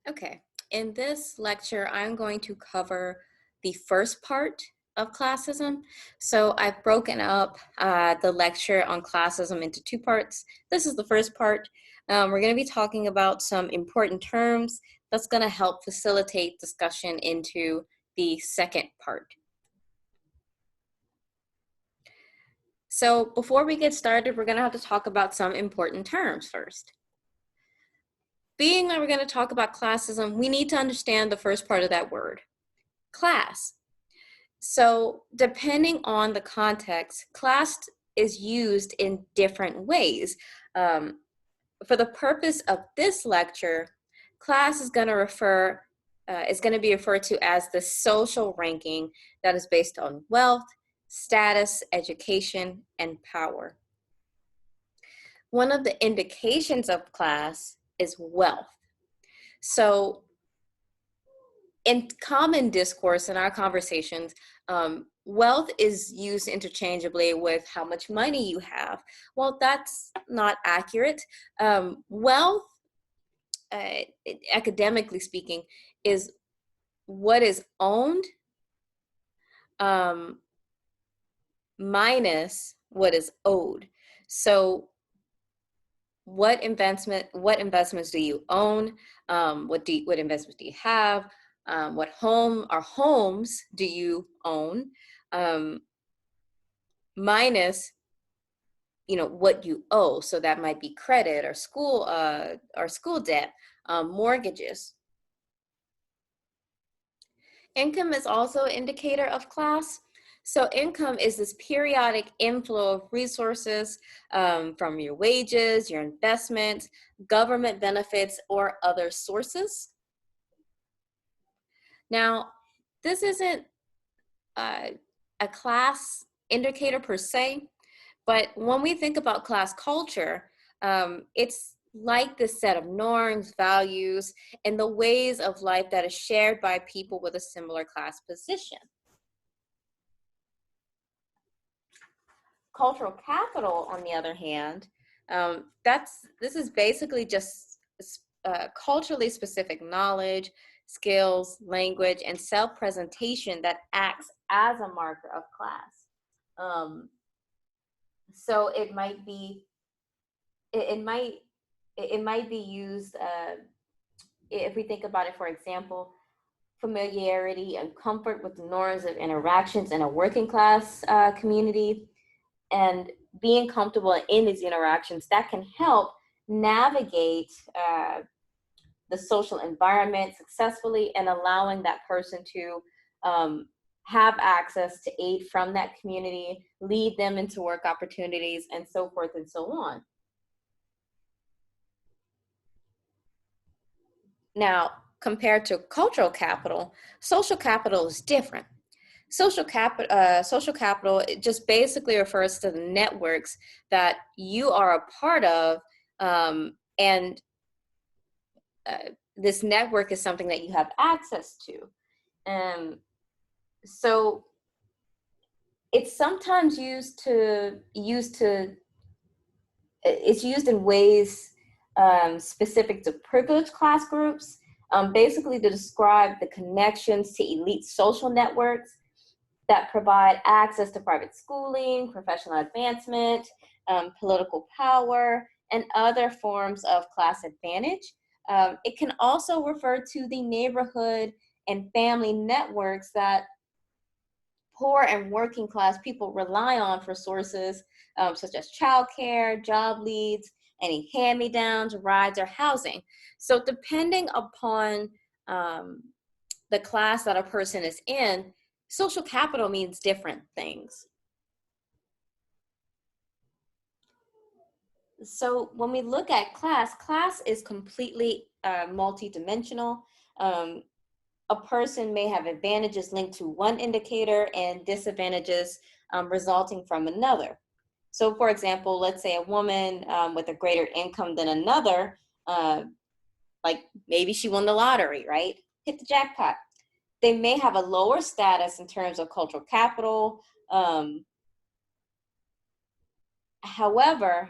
Okay, in this lecture, I'm going to cover the first part of classism. So I've broken up the lecture on classism into two parts. This is the first part. We're going to be talking about some important terms that's going to help facilitate discussion into the second part. So before we get started, we're going to have to talk about some important terms first. Being that we're going to talk about classism, we need to understand the first part of that word, class. So depending on the context, class is used in different ways. For the purpose of this lecture, class is going to be referred to as the social ranking that is based on wealth, status, education, and power. One of the indications of class is wealth. So in common discourse in our conversations, wealth is used interchangeably with how much money you have. Well, that's not accurate. Wealth, academically speaking, is what is owned minus what is owed. So what investments do you own? What investments do you have? What homes do you own? Minus, what you owe. So that might be credit or school debt, mortgages. Income is also an indicator of class. So income is this periodic inflow of resources from your wages, your investments, government benefits, or other sources. Now, this isn't a class indicator per se, but when we think about class culture, it's like this set of norms, values, and the ways of life that is shared by people with a similar class position. Cultural capital, on the other hand, this is basically just culturally specific knowledge, skills, language, and self-presentation that acts as a marker of class. So it might be used if we think about it. For example, familiarity and comfort with the norms of interactions in a working class community, and being comfortable in these interactions that can help navigate the social environment successfully, and allowing that person to have access to aid from that community, lead them into work opportunities, and so forth and so on. Now, compared to cultural capital, social capital is different. Social capital, it just basically refers to the networks that you are a part of, and this network is something that you have access to. So it's sometimes used in ways specific to privileged class groups, basically to describe the connections to elite social networks that provide access to private schooling, professional advancement, political power, and other forms of class advantage. It can also refer to the neighborhood and family networks that poor and working class people rely on for sources such as childcare, job leads, any hand-me-downs, rides, or housing. So depending upon the class that a person is in, social capital means different things. So when we look at class is completely multidimensional. A person may have advantages linked to one indicator and disadvantages resulting from another. So for example, let's say a woman with a greater income than another, like maybe she won the lottery, right? Hit the jackpot. They may have a lower status in terms of cultural capital. However,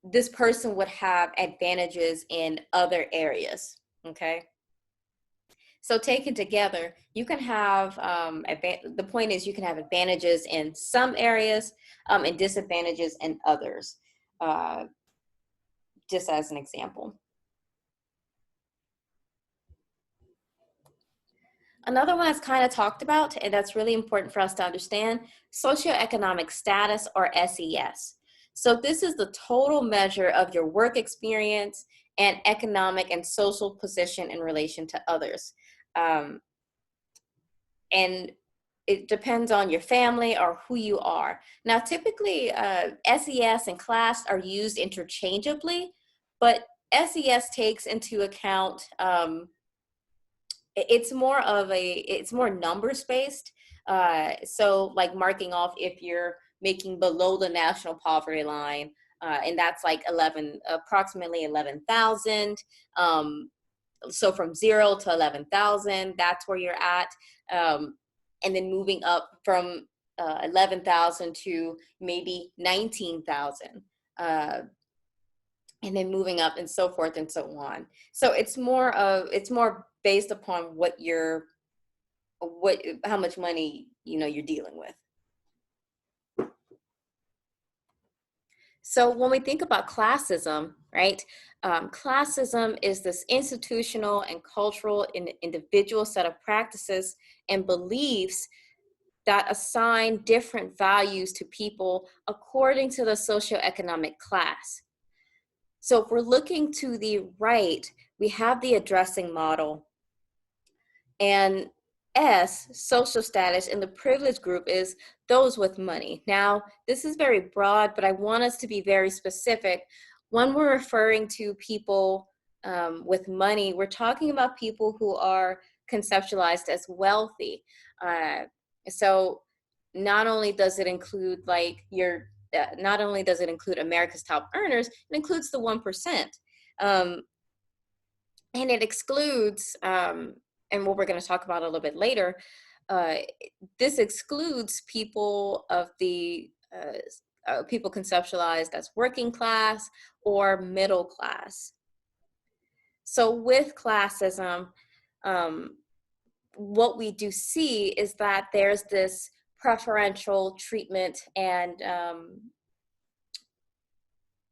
this person would have advantages in other areas, okay? So taken together, you can have, the point is you can have advantages in some areas and disadvantages in others, uh, just as an example. Another one that's kind of talked about, and that's really important for us to understand, socioeconomic status, or SES. So this is the total measure of your work experience and economic and social position in relation to others. Um, and it depends on your family or who you are. Now, typically, SES and class are used interchangeably, but SES takes into account it's more numbers based. So like marking off if you're making below the national poverty line, and that's like approximately 11,000. So from 0 to 11,000, that's where you're at. And then moving up from 11,000 to maybe 19,000. And then moving up and so forth and so on. So it's more based upon how much money you're dealing with. So when we think about classism, right? Classism is this institutional and cultural and individual set of practices and beliefs that assign different values to people according to the socioeconomic class. So if we're looking to the right, we have the addressing model. And S, social status in the privileged group, is those with money. Now, this is very broad, but I want us to be very specific. When we're referring to people with money, we're talking about people who are conceptualized as wealthy. So not only does it include not only does it include America's top earners, it includes the 1%. And it excludes, and what we're going to talk about a little bit later, this excludes people of the people conceptualized as working class or middle class. So with classism, what we do see is that there's this preferential treatment and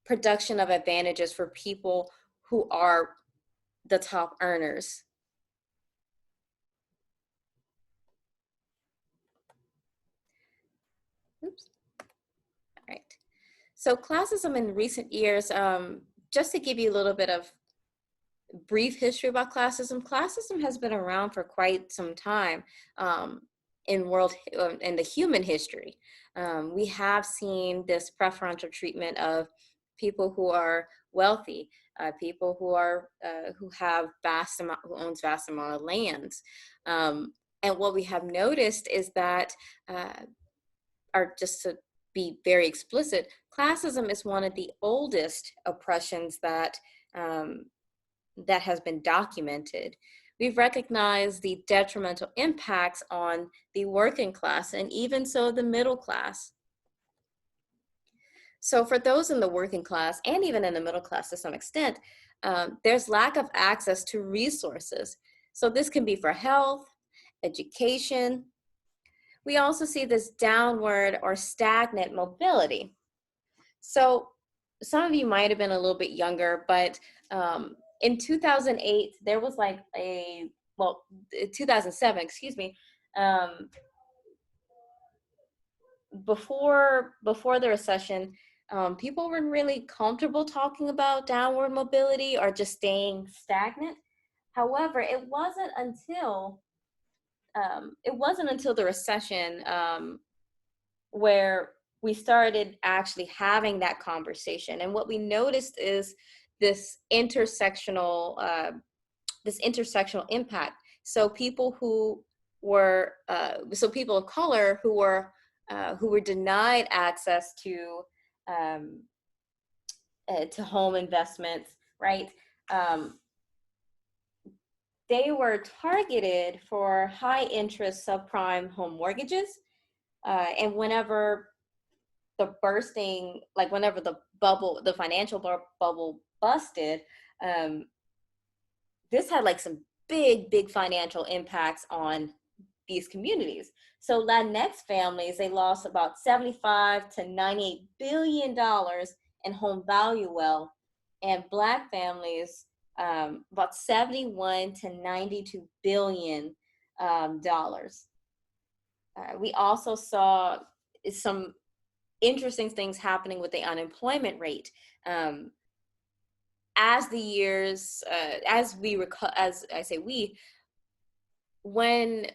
production of advantages for people who are the top earners. Oops. All right. So classism in recent years, just to give you a little bit of brief history about classism, classism has been around for quite some time in the human history. We have seen this preferential treatment of people who are wealthy, people who have who owns vast amount of lands. And what we have noticed is that, just to be very explicit, classism is one of the oldest oppressions that has been documented. We've recognized the detrimental impacts on the working class and even so the middle class. So for those in the working class and even in the middle class to some extent, there's lack of access to resources. So this can be for health, education. We also see this downward or stagnant mobility. So some of you might have been a little bit younger, but in 2008, there was 2007, excuse me, before the recession, people weren't really comfortable talking about downward mobility or just staying stagnant. However, it wasn't until the recession where we started actually having that conversation. And what we noticed is this intersectional impact. So people people of color who were denied access to home investments, right? They were targeted for high interest subprime home mortgages. And whenever the bursting, like whenever the financial bubble busted, um, this had like some big financial impacts on these communities. So Latinx families, they lost about 75 to 98 billion dollars in home value wealth, and Black families about 71 to 92 billion dollars. We also saw some interesting things happening with the unemployment rate. Um, as the years, as I say we, when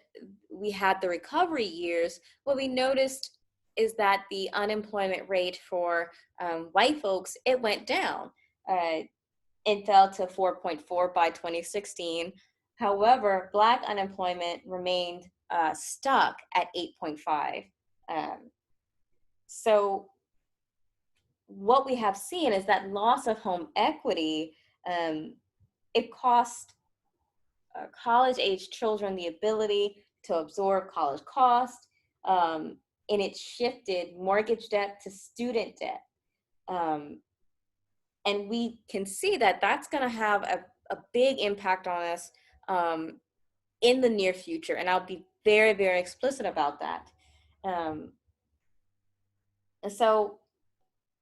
we had the recovery years, what we noticed is that the unemployment rate for white folks, it went down. Uh, it fell to 4.4 by 2016. However, Black unemployment remained stuck at 8.5. Um, so what we have seen is that loss of home equity, um, it cost college-age children the ability to absorb college costs, and it shifted mortgage debt to student debt. Um, and we can see that that's going to have a big impact on us in the near future. And I'll be very explicit about that. And so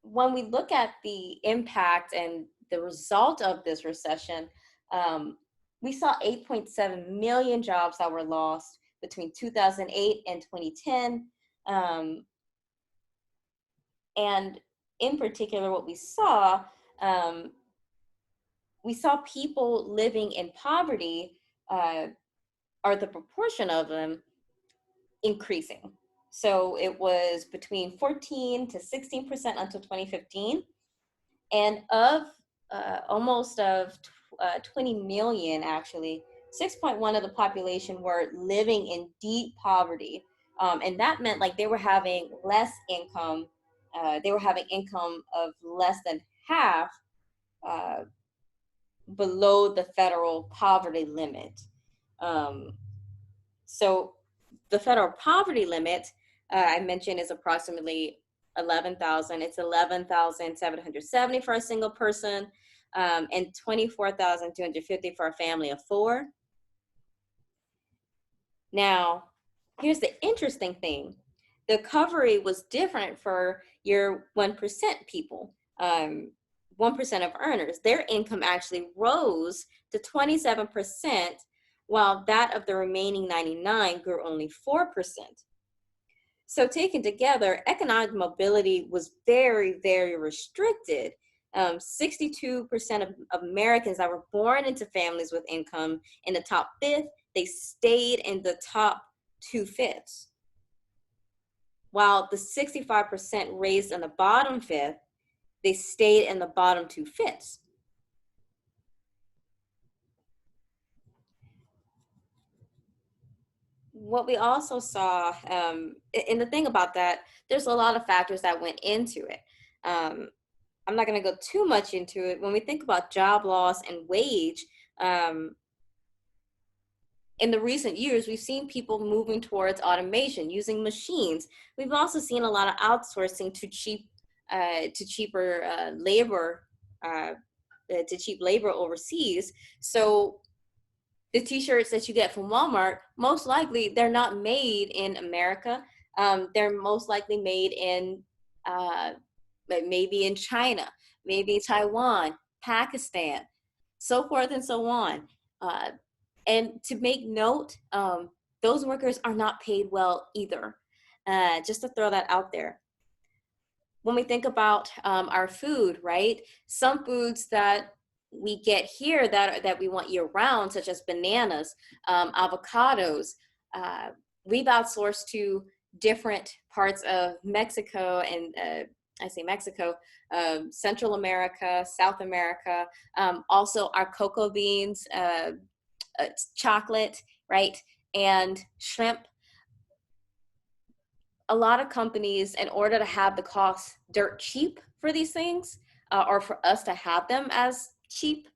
when we look at the impact and the result of this recession, we saw 8.7 million jobs that were lost between 2008 and 2010. And in particular, what um, we saw people living in poverty, or the proportion of them increasing. So it was between 14 to 16% until 2015. And of almost of 20 million, actually, 6.1 of the population were living in deep poverty. And that meant like they were having less income. They were having income of less than half uh, below the federal poverty limit. Um, so the federal poverty limit, I mentioned, is approximately 11,000. It's 11,770 for a single person, and 24,250 for a family of four. Now, here's the interesting thing. The recovery was different for your 1% people, 1% of earners. Their income actually rose to 27%, while that of the remaining 99 grew only 4%. So taken together, economic mobility was very restricted. 62% of Americans that were born into families with income in the top fifth, they stayed in the top 2/5. While the 65% raised in the bottom fifth, they stayed in the bottom 2/5. What we also saw, and the thing about that, there's a lot of factors that went into it. I'm not going to go too much into it. When we think about job loss and wage, in the recent years, we've seen people moving towards automation, using machines. We've also seen a lot of outsourcing to cheaper labor, to cheap labor overseas. So the t-shirts that you get from Walmart, most likely they're not made in America. They're most likely made in maybe in China, maybe Taiwan, Pakistan, so forth and so on. And to make note, those workers are not paid well either. Just to throw that out there. When we think about our food, right? Some foods that we get here that we want year round, such as bananas, avocados, we've outsourced to different parts of Mexico and I say Mexico, Central America, South America, also our cocoa beans, chocolate, right, and shrimp. A lot of companies, in order to have the cost dirt cheap for these things, or for us to have them as cheap,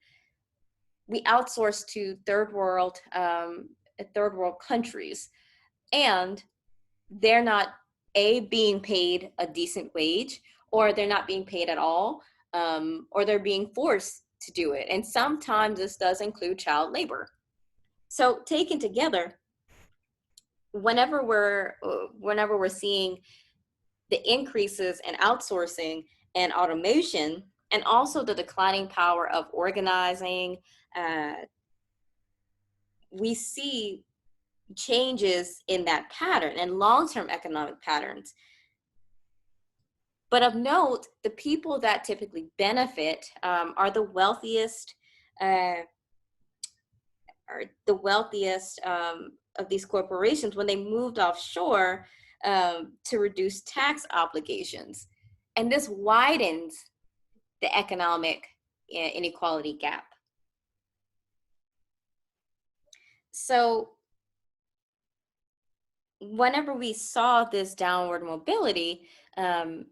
we outsource to third world countries, and they're not being paid a decent wage, or they're not being paid at all, or they're being forced to do it. And sometimes this does include child labor. So taken together, whenever we're seeing the increases in outsourcing and automation, and also the declining power of organizing, uh, we see changes in that pattern and long-term economic patterns. But of note, the people that typically benefit are the wealthiest, uh, of these corporations when they moved offshore to reduce tax obligations, and this widens the economic inequality gap. So whenever we saw this downward mobility, and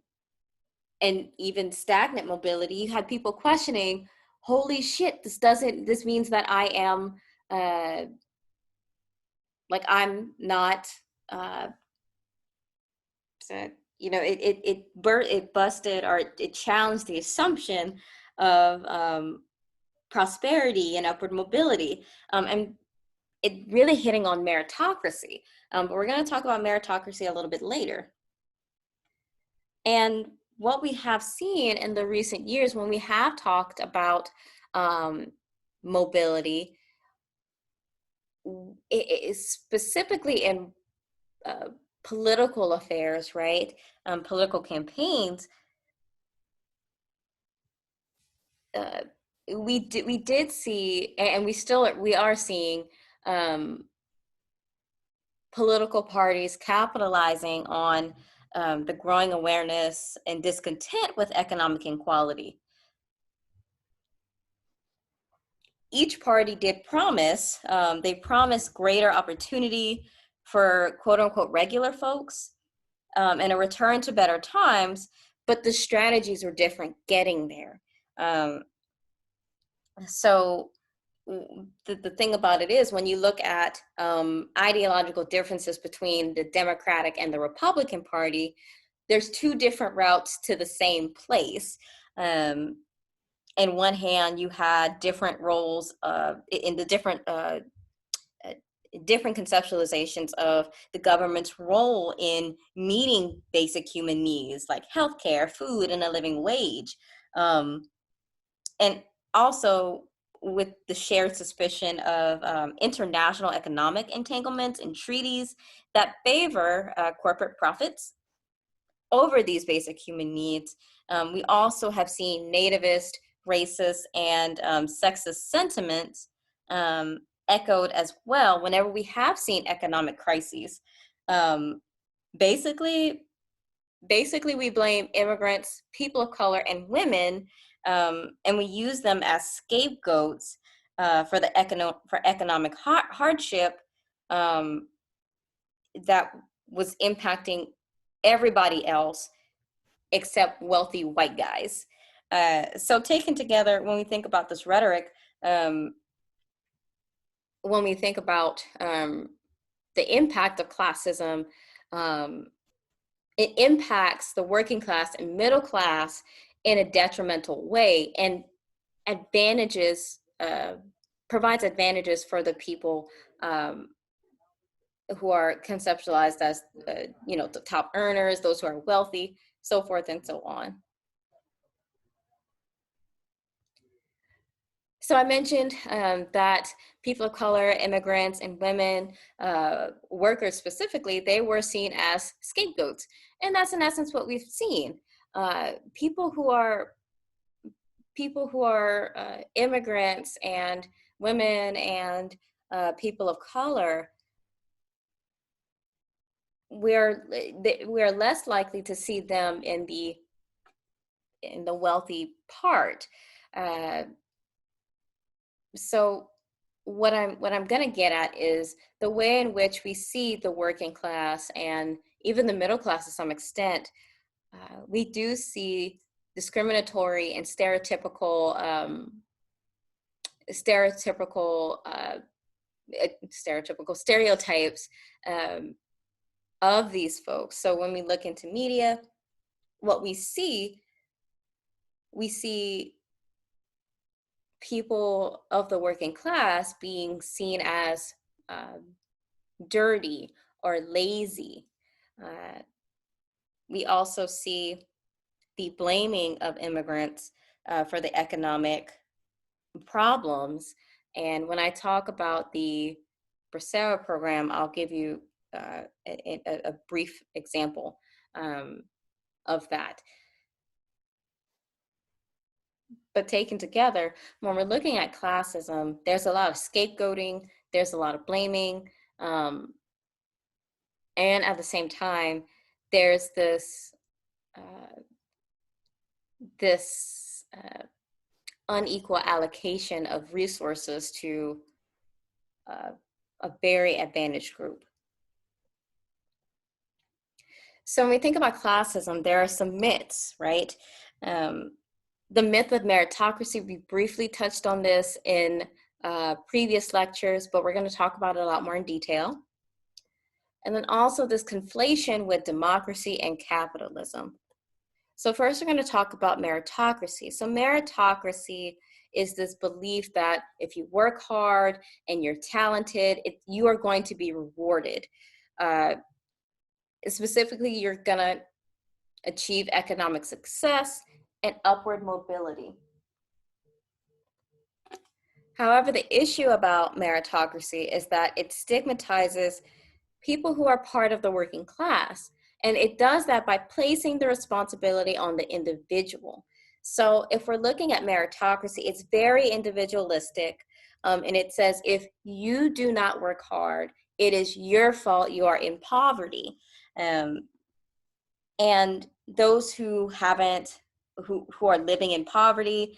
even stagnant mobility, you had people questioning, holy shit, this means that I am, like, I'm not, uh, so, it busted, or it challenged the assumption of prosperity and upward mobility, and it really hitting on meritocracy. But we're going to talk about meritocracy a little bit later. And what we have seen in the recent years when we have talked about mobility, it is specifically in political affairs, right? Political campaigns. We did see, and we are seeing political parties capitalizing on the growing awareness and discontent with economic inequality. Each party did promise, they promised greater opportunity for quote unquote regular folks, and a return to better times, but the strategies are different getting there. So the thing about it is, when you look at ideological differences between the Democratic and the Republican Party, there's two different routes to the same place. In one hand, you had different roles in the different conceptualizations of the government's role in meeting basic human needs like healthcare, food, and a living wage. And also with the shared suspicion of international economic entanglements and treaties that favor corporate profits over these basic human needs. We also have seen nativist, racist, and sexist sentiments echoed as well whenever we have seen economic crises. Um, basically, we blame immigrants, people of color, and women, and we use them as scapegoats for economic hardship that was impacting everybody else except wealthy white guys. So taken together, when we think about this rhetoric, when we think about the impact of classism, it impacts the working class and middle class in a detrimental way, and provides advantages for the people who are conceptualized as the top earners, those who are wealthy, so forth and so on. So I mentioned that people of color, immigrants, and women, workers specifically, they were seen as scapegoats. And that's in essence what we've seen. People who are immigrants and women and people of color, we're less likely to see them in the wealthy part. So what I'm going to get at is the way in which we see the working class and even the middle class to some extent. We do see discriminatory and stereotypical stereotypes of these folks. So when we look into media, what we see people of the working class being seen as dirty or lazy. Uh, we also see the blaming of immigrants for the economic problems. And when I talk about the Bracero program, I'll give you a brief example of that. But taken together, when we're looking at classism, there's a lot of scapegoating, there's a lot of blaming, and at the same time, there's uh, this unequal allocation of resources to a very advantaged group. So when we think about classism, there are some myths, right? The myth of meritocracy, we briefly touched on this in previous lectures, but we're going to talk about it a lot more in detail. And then also this conflation with democracy and capitalism. So first we're going to talk about meritocracy. So meritocracy is this belief that if you work hard and you're talented, you are going to be rewarded. Specifically, you're going to achieve economic success and upward mobility. However, the issue about meritocracy is that it stigmatizes people who are part of the working class. And it does that by placing the responsibility on the individual. So if we're looking at meritocracy, it's very individualistic. And it says, if you do not work hard, it is your fault, you are in poverty. And those who are living in poverty,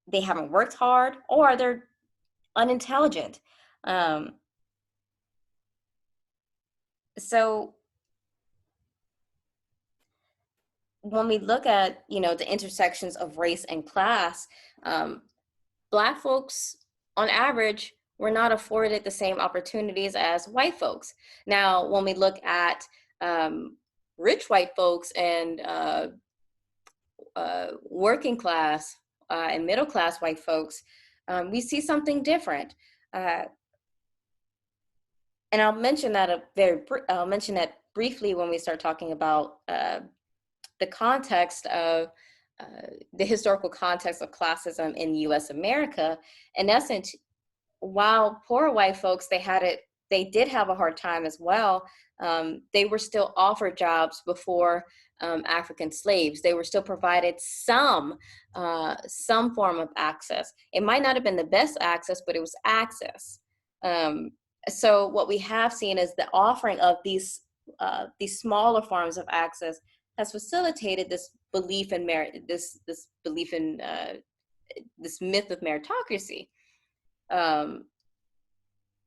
they haven't worked hard or they're unintelligent. So when we look at, the intersections of race and class, Black folks, on average, were not afforded the same opportunities as white folks. Now, when we look at rich white folks and working class and middle class white folks, we see something different. And I'll mention that briefly when we start talking about the context of the historical context of classism in U.S. America. In essence, while poor white folks, they did have a hard time as well. They were still offered jobs before African slaves. They were still provided some form of access. It might not have been the best access, but it was access. So what we have seen is the offering of these smaller forms of access has facilitated this belief in merit, this belief in this myth of meritocracy,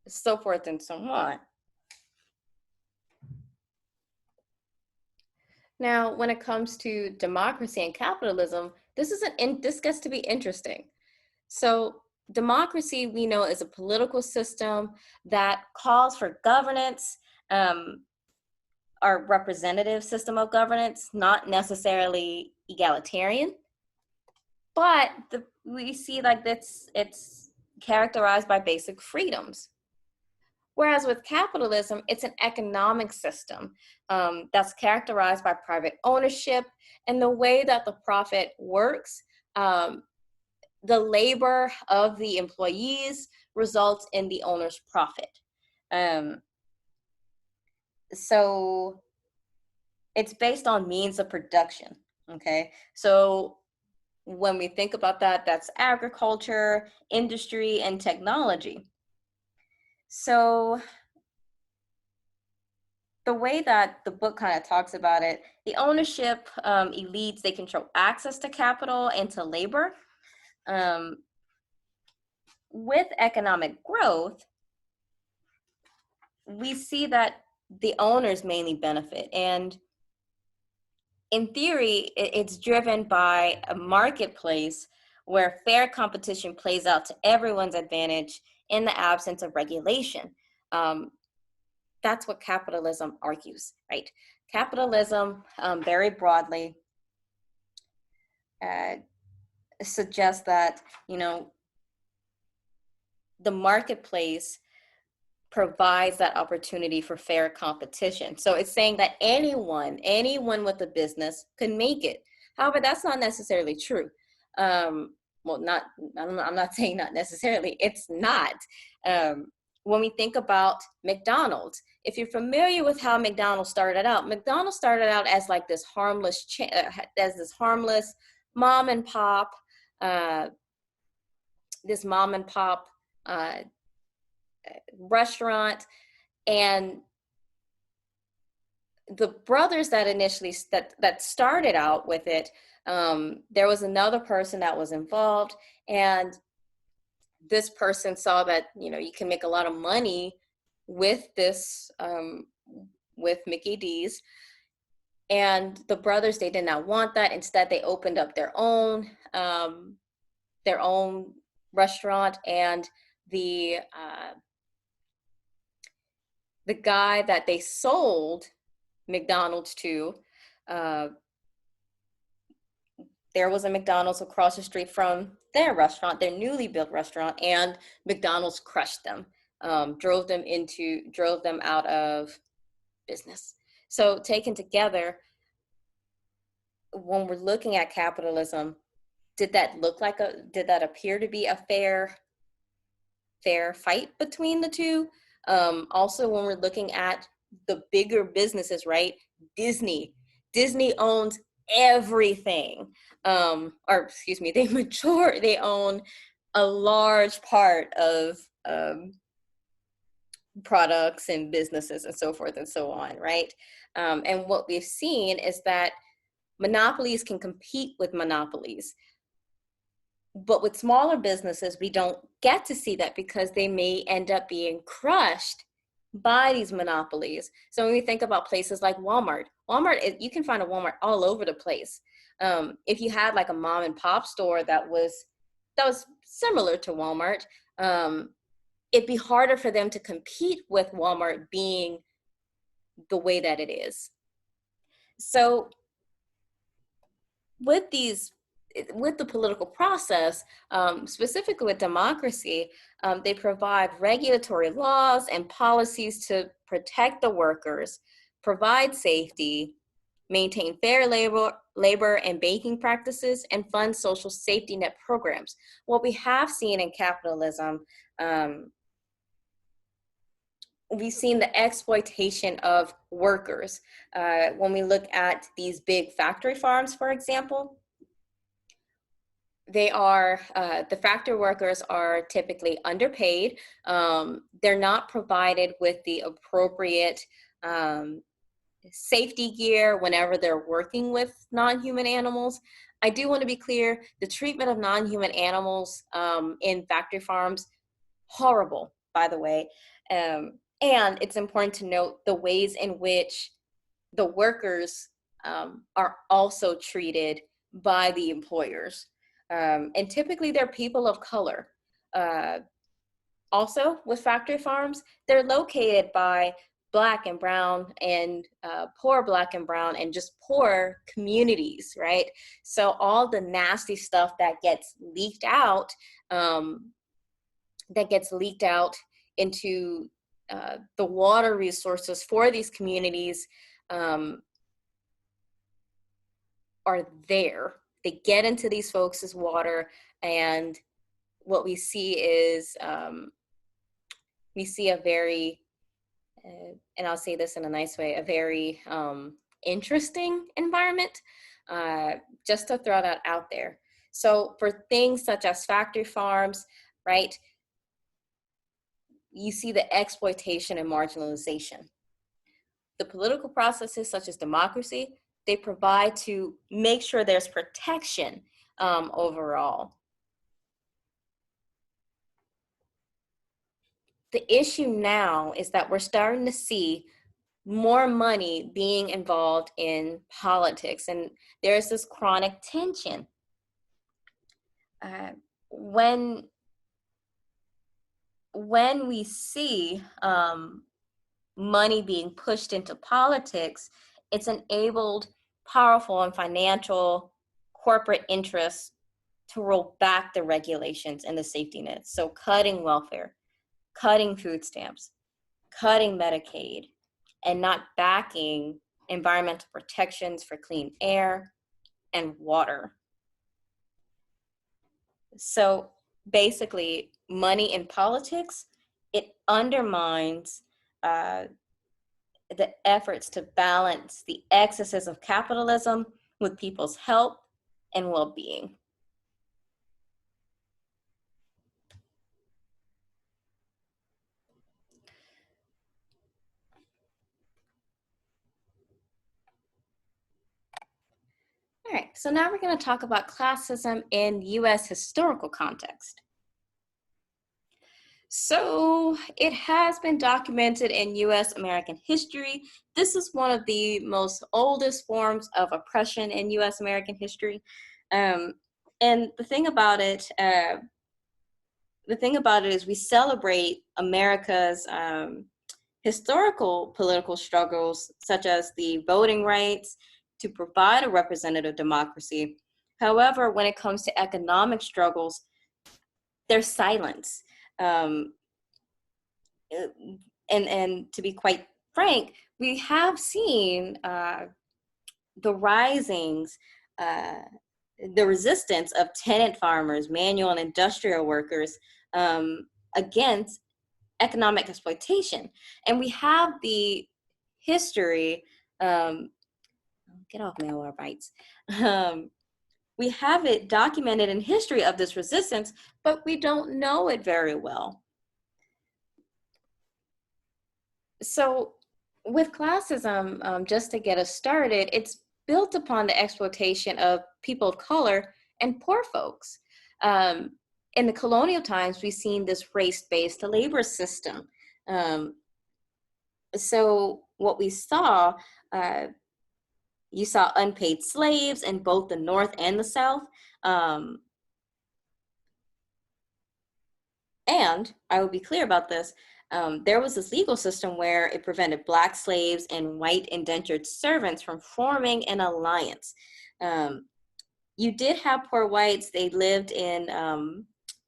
so forth and so on. Now, when it comes to democracy and capitalism, this gets to be interesting. So democracy, we know, is a political system that calls for governance, our representative system of governance, not necessarily egalitarian, but we see like it's characterized by basic freedoms. Whereas with capitalism, it's an economic system that's characterized by private ownership, and the way that the profit works, the labor of the employees results in the owner's profit. So it's based on means of production, okay? So when we think about that, that's agriculture, industry, and technology. So the way that the book kind of talks about it, the ownership elites, they control access to capital and to labor. With economic growth, we see that the owners mainly benefit. And in theory, it's driven by a marketplace where fair competition plays out to everyone's advantage in the absence of regulation. that's what capitalism argues, right? Capitalism, very broadly, suggests that, you know, the marketplace provides that opportunity for fair competition. So it's saying that anyone with a business can make it. However, that's not necessarily true. Well, I'm not saying not necessarily, it's not. When we think about McDonald's, if you're familiar with how McDonald's started out as like this harmless mom and pop, uh, this mom and pop uh, restaurant. And the brothers that initially that started out with it, there was another person that was involved, and this person saw that, you know, you can make a lot of money with this, with Mickey D's. And the brothers, they did not want that. Instead, they opened up their own restaurant. And the guy that they sold McDonald's to, there was a McDonald's across the street from their restaurant, their newly built restaurant, and McDonald's crushed them, drove them out of business. So taken together, when we're looking at capitalism, did that appear to be a fair fight between the two? Also, when we're looking at the bigger businesses, right? Disney owns everything, or excuse me, they own a large part of products and businesses and so forth and so on, right? And what we've seen is that monopolies can compete with monopolies. But with smaller businesses, we don't get to see that because they may end up being crushed by these monopolies. So when we think about places like Walmart, you can find a Walmart all over the place. If you had like a mom and pop store that was similar to Walmart, it'd be harder for them to compete with Walmart being the way that it is. So with the political process, specifically with democracy, they provide regulatory laws and policies to protect the workers, provide safety, maintain fair labor and banking practices, and fund social safety net programs. What we have seen in capitalism, we've seen the exploitation of workers. When we look at these big factory farms, for example, the factory workers are typically underpaid. They're not provided with the appropriate safety gear whenever they're working with non-human animals. I do want to be clear, the treatment of non-human animals in factory farms, horrible, by the way. And it's important to note the ways in which the workers are also treated by the employers. And typically they're people of color. Also, with factory farms, they're located by Black and brown and poor Black and brown and just poor communities, right? So all the nasty stuff that gets leaked out, into the water resources for these communities are there. They get into these folks' water, and what we see is we see a very, and I'll say this in a nice way, a very interesting environment, just to throw that out there. So for things such as factory farms, right, you see the exploitation and marginalization. The political processes such as democracy, they provide to make sure there's protection overall. The issue now is that we're starting to see more money being involved in politics, and there's this chronic tension. When we see money being pushed into politics, it's enabled powerful and financial corporate interests to roll back the regulations and the safety nets. So cutting welfare, cutting food stamps, cutting Medicaid, and not backing environmental protections for clean air and water. So basically, money in politics, it undermines the efforts to balance the excesses of capitalism with people's health and well-being. All right, so now we're going to talk about classism in US historical context. So it has been documented in US American history. This is one of the most oldest forms of oppression in US American history. And the thing about it is we celebrate America's historical political struggles, such as the voting rights, to provide a representative democracy. However, when it comes to economic struggles, there's silence. Um, and to be quite frank, we have seen the risings, the resistance of tenant farmers, manual and industrial workers against economic exploitation. And we have the history, get off my rights. We have it documented in history of this resistance, but we don't know it very well. So with classism, just to get us started, it's built upon the exploitation of people of color and poor folks. In the colonial times, we've seen this race-based labor system. So what we saw, you saw unpaid slaves in both the North and the South. And I will be clear about this. There was this legal system where it prevented Black slaves and white indentured servants from forming an alliance. You did have poor whites. They lived in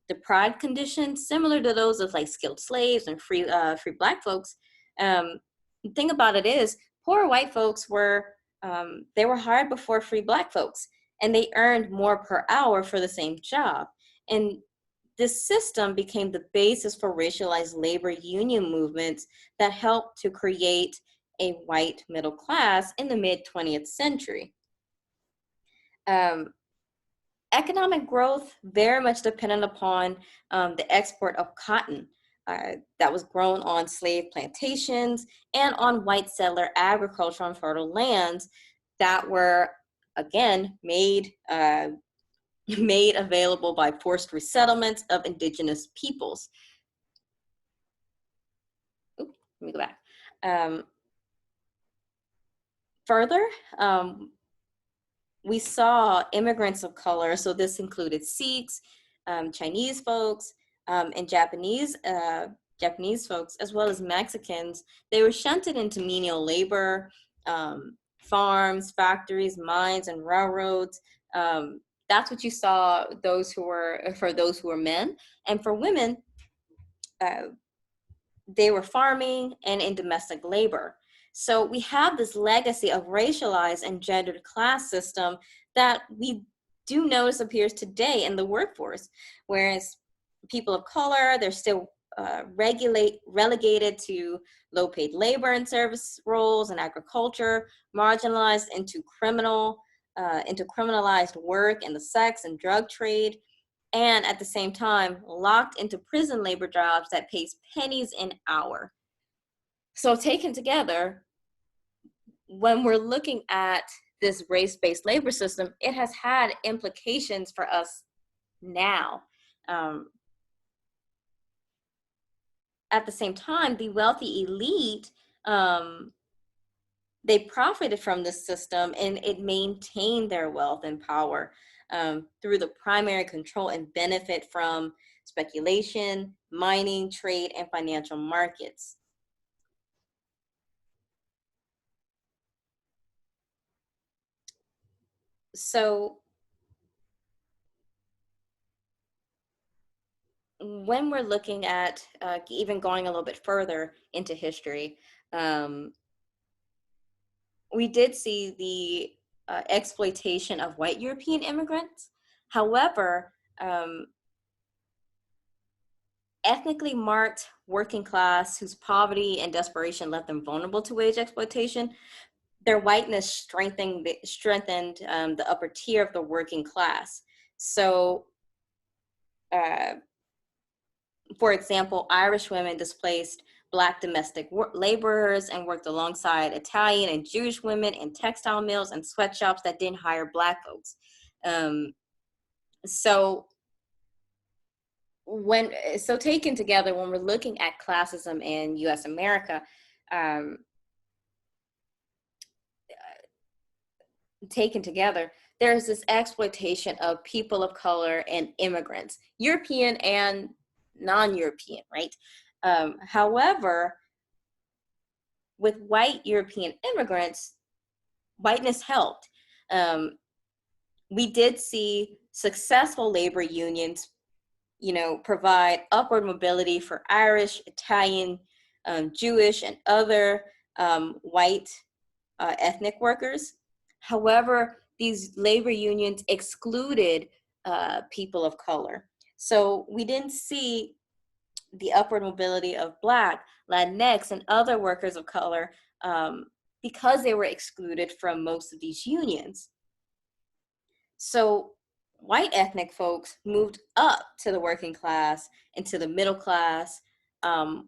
deprived conditions similar to those of like skilled slaves and free Black folks. The thing about it is, poor white folks they were hired before free Black folks, and they earned more per hour for the same job. And this system became the basis for racialized labor union movements that helped to create a white middle class in the mid-20th century. Economic growth very much depended upon the export of cotton that was grown on slave plantations and on white settler agriculture on fertile lands that were, again, made available by forced resettlements of indigenous peoples. Oops, let me go back. Further, we saw immigrants of color, so this included Sikhs, Chinese folks, and Japanese folks, as well as Mexicans. They were shunted into menial labor, farms, factories, mines, and railroads. That's what you saw for those who were men. And for women, they were farming and in domestic labor. So we have this legacy of racialized and gendered class system that we do notice appears today in the workforce, whereas people of color, they're still relegated to low-paid labor and service roles in agriculture, marginalized into criminalized work in the sex and drug trade, and at the same time, locked into prison labor jobs that pays pennies an hour. So taken together, when we're looking at this race-based labor system, it has had implications for us now. At the same time, the wealthy elite, they profited from this system and it maintained their wealth and power through the primary control and benefit from speculation, mining, trade, and financial markets. So when we're looking at even going a little bit further into history, um, we did see the exploitation of white European immigrants. However, ethnically marked working class whose poverty and desperation left them vulnerable to wage exploitation, their whiteness strengthened the upper tier of the working class. So, uh, for example, Irish women displaced Black domestic laborers and worked alongside Italian and Jewish women in textile mills and sweatshops that didn't hire Black folks. Um, so taken together, when we're looking at classism in U.S. America, um, taken together, there's this exploitation of people of color and immigrants, European and non-European, right? However, with white European immigrants, whiteness helped. We did see successful labor unions, provide upward mobility for Irish, Italian, Jewish, and other white ethnic workers. However, these labor unions excluded people of color. So we didn't see the upward mobility of Black, Latinx, and other workers of color because they were excluded from most of these unions. So white ethnic folks moved up to the working class and to the middle class, and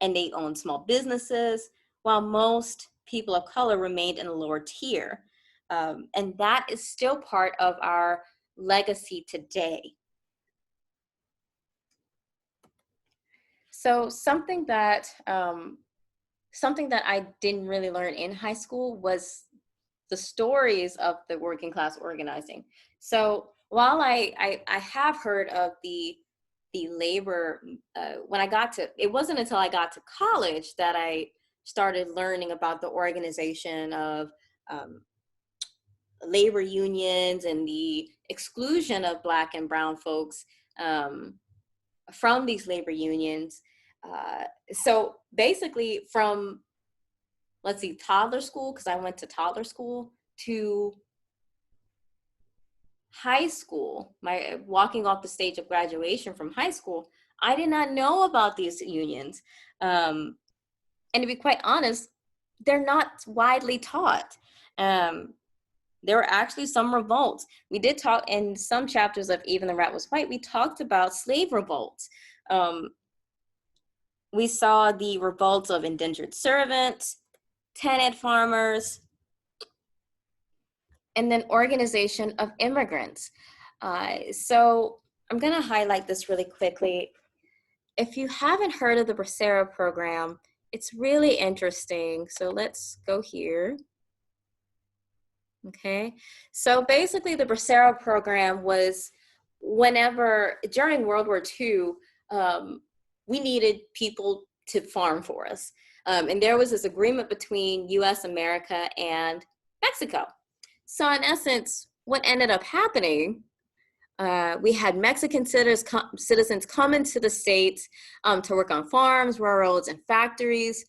they owned small businesses, while most people of color remained in the lower tier. And that is still part of our legacy today. So something that I didn't really learn in high school was the stories of the working class organizing. So while I have heard of the labor, it wasn't until I got to college that I started learning about the organization of labor unions and the exclusion of Black and brown folks from these labor unions. So basically from, let's see, toddler school, because I went to toddler school, to high school, my walking off the stage of graduation from high school, I did not know about these unions. And to be quite honest, they're not widely taught. There were actually some revolts. We did talk in some chapters of Even the Rat Was White, we talked about slave revolts. We saw the revolts of indentured servants, tenant farmers, and then organization of immigrants. So I'm gonna highlight this really quickly. If you haven't heard of the Bracero program, it's really interesting. So let's go here. Okay, so basically the Bracero program was during World War II, we needed people to farm for us. And there was this agreement between US, America, and Mexico. So in essence, what ended up happening, we had Mexican citizens come into the States to work on farms, railroads, and factories.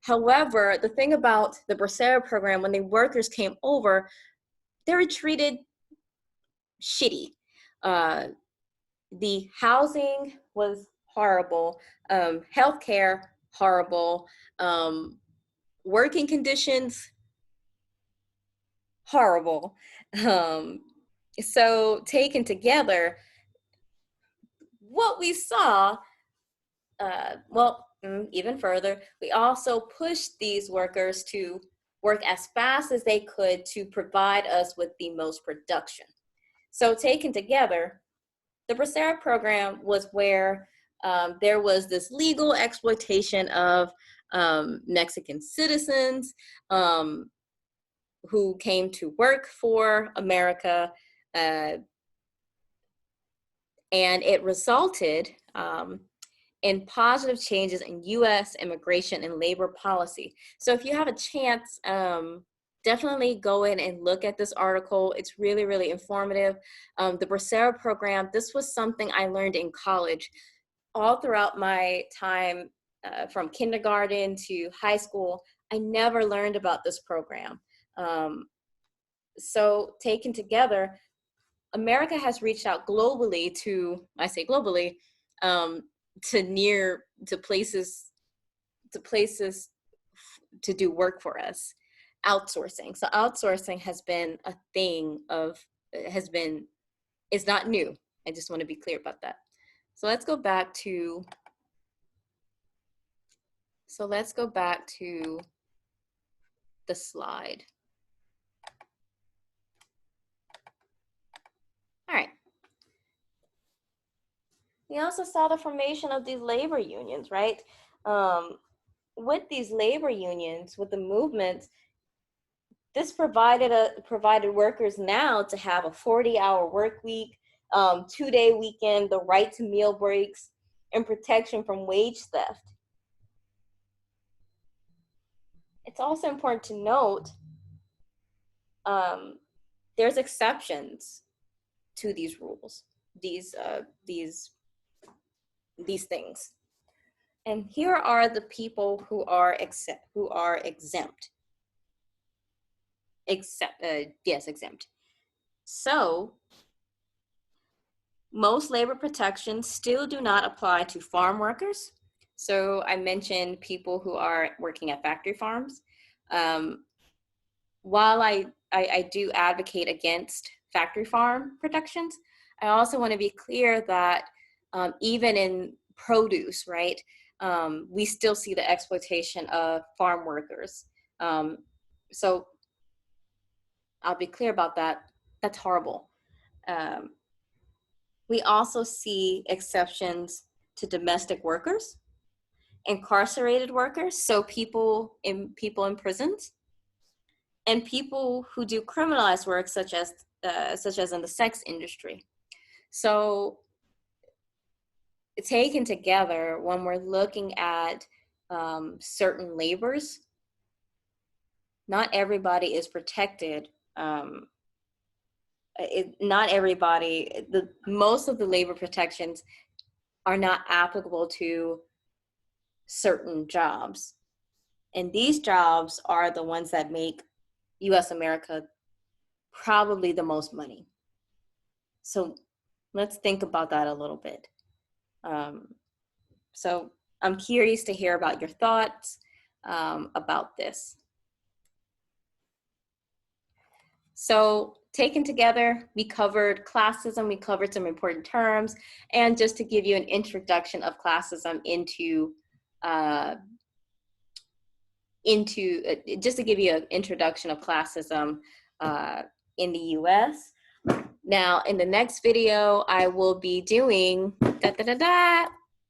However, the thing about the Bracero program, when the workers came over, they were treated shitty. The housing was horrible, healthcare horrible, working conditions horrible. So taken together, what we saw, even further, we also pushed these workers to work as fast as they could to provide us with the most production. So taken together, the Bracero program was where there was this legal exploitation of Mexican citizens who came to work for America, and it resulted in positive changes in U.S. immigration and labor policy. So if you have a chance, definitely go in and look at this article. It's really, really informative. The Bracero program, this was something I learned in college. All throughout my time from kindergarten to high school, I never learned about this program. So taken together, America has reached out globally to, I say globally, to places to do work for us. Outsourcing. So outsourcing has been a thing is not new. I just want to be clear about that. So let's go back to the slide. All right. We also saw the formation of these labor unions, right? With these labor unions, with the movements, this provided workers now to have a 40-hour work week, 2-day weekend, the right to meal breaks, and protection from wage theft. It's also important to note there's exceptions to these rules, these things. And here are the people who are exempt. Exempt. So most labor protections still do not apply to farm workers. So I mentioned people who are working at factory farms. While I do advocate against factory farm protections, I also want to be clear that even in produce, right, we still see the exploitation of farm workers. So I'll be clear about that. That's horrible. We also see exceptions to domestic workers, incarcerated workers, so people in prisons, and people who do criminalized work, such as in the sex industry. So taken together, when we're looking at certain labors, not everybody is protected. Most of the labor protections are not applicable to certain jobs. And these jobs are the ones that make US America probably the most money. So let's think about that a little bit. So I'm curious to hear about your thoughts about this. So taken together, we covered classism, we covered some important terms, and just to give you an introduction of classism just to give you an introduction of classism in the US. Now, in the next video, I will be doing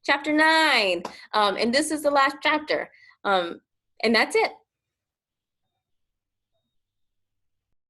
chapter 9, and this is the last chapter, and that's it.